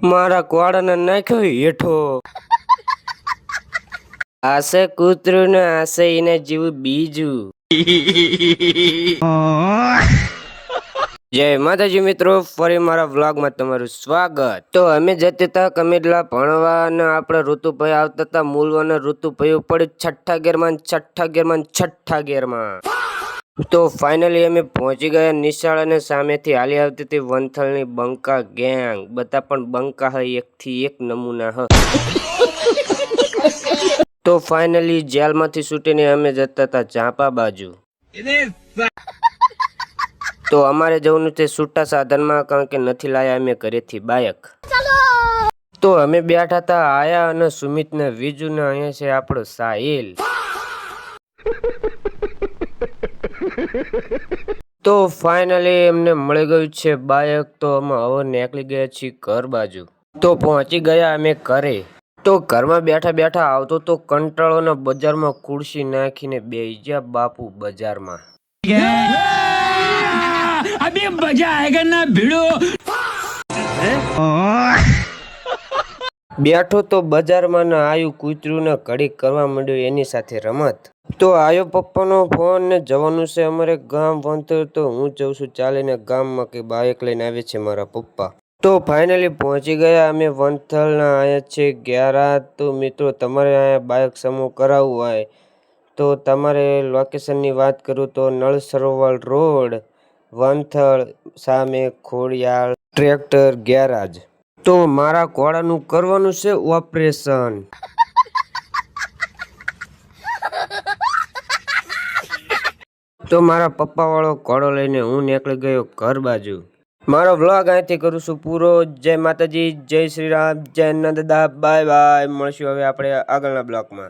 મારા કોળાને નાખ્યો હેઠો. આશે કૂતરું ને આશે એને જેવું બીજું. જય માતાજી મિત્રો, ફરી મારા વ્લોગમાં તમારું સ્વાગત. તો અમે જતા હતા કમેડલા ભણવા અને આપણા ઋતુભાઈ આવતા હતા મૂલવાના. ઋતુભાઈ પડ્યું છઠ્ઠા ગેરમાં. તો ફાઇનલી અમે પહોંચી ગયા નિશાળ અને સામેથી હાલી આવતી હતી વંથલની બંકા ગેંગ. બધા પણ બંકા હોય, એકથી એક નમૂના હ. તો ફાઇનલી જેલમાંથી છૂટીને અમે જતા હતા ઝાપા બાજુ. તો અમારે જવાનું છે છૂટા સાધનમાં, કારણ કે નથી લાયા અમે ઘરેથી બાયક. તો અમે બેઠા હતા આયા અને સુમિત ને વિજુ ને અહીંયા છે આપણો સાહિલ. તો ફાઇનલી એમને મળી ગયું છે બાયક. તો અમે હવે નીકળી ગયા છીએ ઘર બાજુ. તો પહોંચી ગયા અમે ઘરે. તો ઘરમાં બેઠા બેઠા આવતો તો કંટાળો ને બજારમાં ખુરશી નાખીને બેસી ગયા બાપુ બજારમાં. અભી મજા આયેગા ના ભીડો. બેઠો તો બજારમાં ને આયુ કૂતરું ને ઘડી કરવા માંડ્યો એની સાથે રમત. તો આયો પપ્પાનો ફોન ને જવાનું છે અમારે ગામ વંથલ. તો હું જઉં છું ચાલીને ગામમાં કે બાઇક લઈને આવે છે મારા પપ્પા. તો ફાઇનલી પહોંચી ગયા અમે વંથલ ના અહીંયા છે 11. તો મિત્રો તમારે અહીંયા બાઇક સમૂહ કરાવવું હોય તો તમારે લોકેશનની વાત કરું તો નળ સરોવર રોડ વંથલ સામે ખોડિયાળ ટ્રેક્ટર ગેરાજ. તો મારા ઘોડાનું કરવાનું છે ઓપરેશન. તો મારા પપ્પા વાળો ઘોડો લઈને હું નીકળી ગયો ઘર બાજુ. મારો વ્લોગ અહીંથી કરું છું પૂરો. જય માતાજી, જય શ્રી રામ, જય નંદદા. Bye bye. મળશું હવે આપણે આગળના બ્લોગમાં.